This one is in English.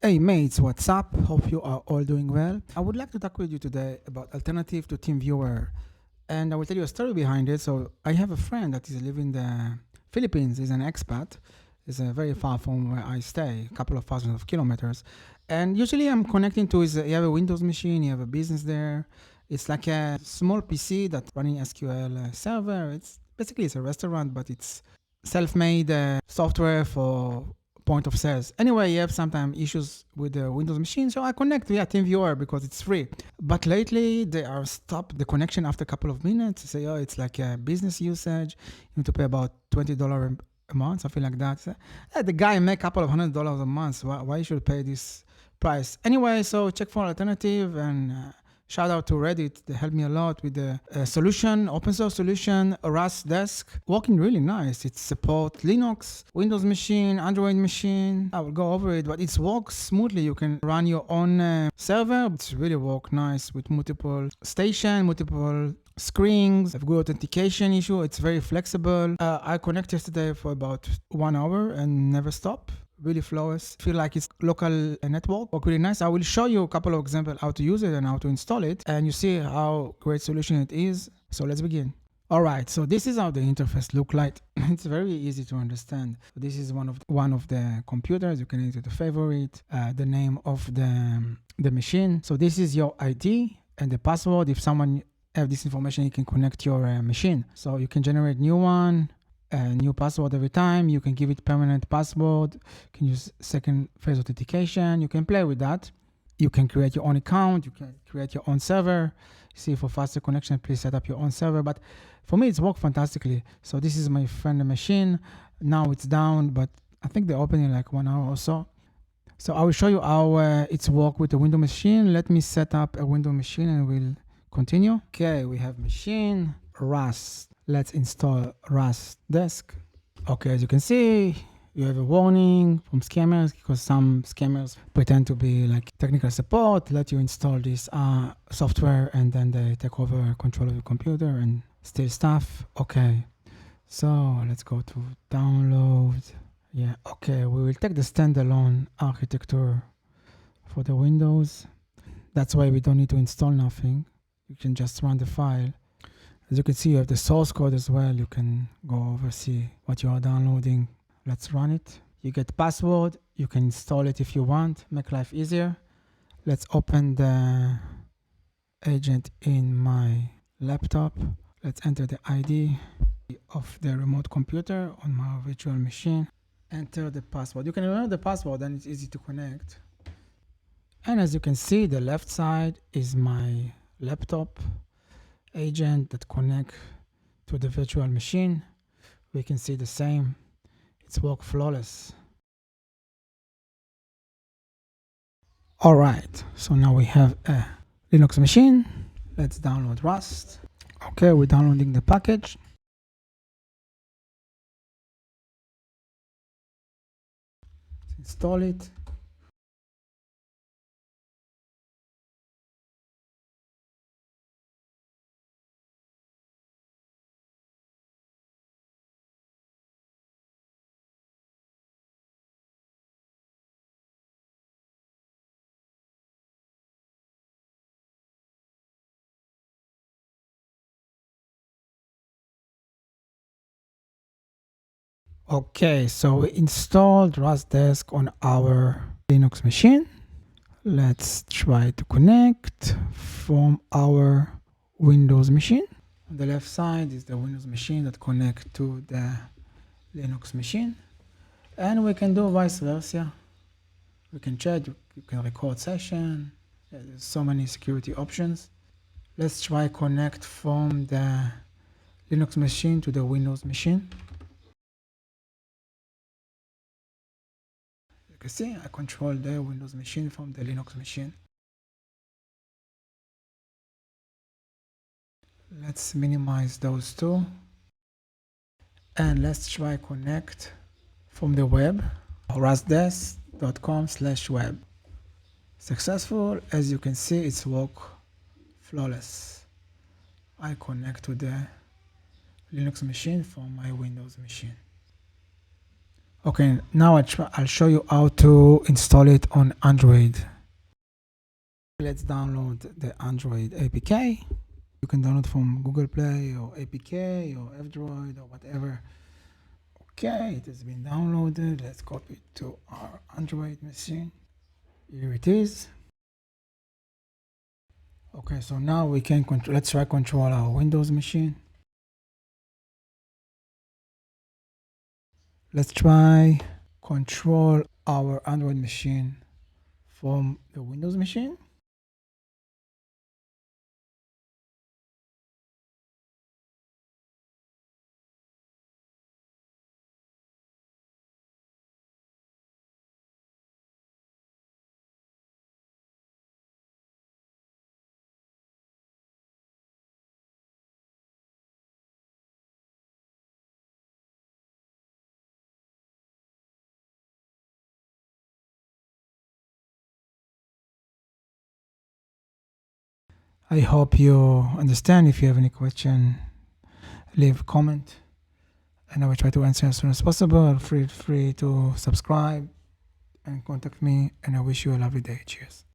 Hey mates, what's up? Hope you are all doing well. I would like to talk with you today about alternative to TeamViewer, and I will tell you a story behind it. So I have a friend that is living in the Philippines. He's an expat. He's very far from where I stay, a couple of thousands of kilometers. And usually I'm connecting to his. You have a Windows machine. You have a business there. It's like a small PC that's running SQL server. It's a restaurant, but it's self-made software for point of sales. Anyway, you have sometimes issues with the Windows machine, so I connect via TeamViewer because it's free. But lately, they are stopped the connection after a couple of minutes. They say, oh, it's like a business usage. You need to pay about $20 a month, something like that. So, the guy make a couple of $100 a month. Why you should pay this price? Anyway, so check for alternative and shout out to Reddit. They helped me a lot with the solution, open source solution, RustDesk. Working really nice. It supports Linux, Windows machine, Android machine. I will go over it, but it works smoothly. You can run your own server. It's really work nice with multiple station, multiple screens, have good authentication issue. It's very flexible. I connect yesterday for about 1 hour and never stop. Really flawless. Feel like it's local network. Work really nice. I will show you a couple of examples how to use it and how to install it, and you see how great solution it is. So let's begin. All right, so this is how the interface look like. It's very easy to understand. This is one of the computers. You can enter the favorite, the name of the machine. So this is your ID and the password. If someone have this information, you can connect your machine. So you can generate new one. A new password every time. You can give it permanent password. You can use second phase authentication. You can play with that. You can create your own account. You can create your own server. See, for faster connection, please set up your own server. But for me, it's worked fantastically. So this is my friend machine. Now it's down, but I think they open in like 1 hour or so. So I will show you how it's work with the Windows machine. Let me set up a Windows machine and we'll continue. Okay, we have machine, Rust. Let's install RustDesk. Okay, as you can see, you have a warning from scammers because some scammers pretend to be like technical support, let you install this software, and then they take over control of your computer and steal stuff. Okay, so let's go to download. Yeah, okay, we will take the standalone architecture for the Windows. That's why we don't need to install nothing. You can just run the file. As you can see, you have the source code as well. You can go over, see what you are downloading. Let's run it. You get password. You can install it if you want, make life easier. Let's open the agent in my laptop. Let's enter the ID of the remote computer on my virtual machine. Enter the password. You can remember the password and it's easy to connect. And as you can see, the left side is my laptop agent that connect to the virtual machine. We can see the same. It's work flawless. All right, so now we have a Linux machine. Let's download Rust. Okay, we're downloading the package. Let's install it. Okay, so we installed RustDesk on our Linux machine. Let's try to connect from our Windows machine. On the left side is the Windows machine that connects to the Linux machine. And we can do vice versa. We can chat, you can record session. There's so many security options. Let's try connect from the Linux machine to the Windows machine. You can see I control the Windows machine from the Linux machine. Let's minimize those two. And let's try connect from the web, rustdesk.com/web. Successful. As you can see, it's work flawless. I connect to the Linux machine from my Windows machine. Okay, now I'll show you how to install it on Android. Let's download the Android APK. You can download from Google Play or APK or F-Droid or whatever. Okay, it has been downloaded. Let's copy it to our Android machine. Here it is. Okay, so now we can control. Let's try control our Windows machine. Let's try control our Android machine from the Windows machine. I hope you understand. If you have any question, leave a comment and I will try to answer as soon as possible. Feel free to subscribe and contact me, and I wish you a lovely day. Cheers.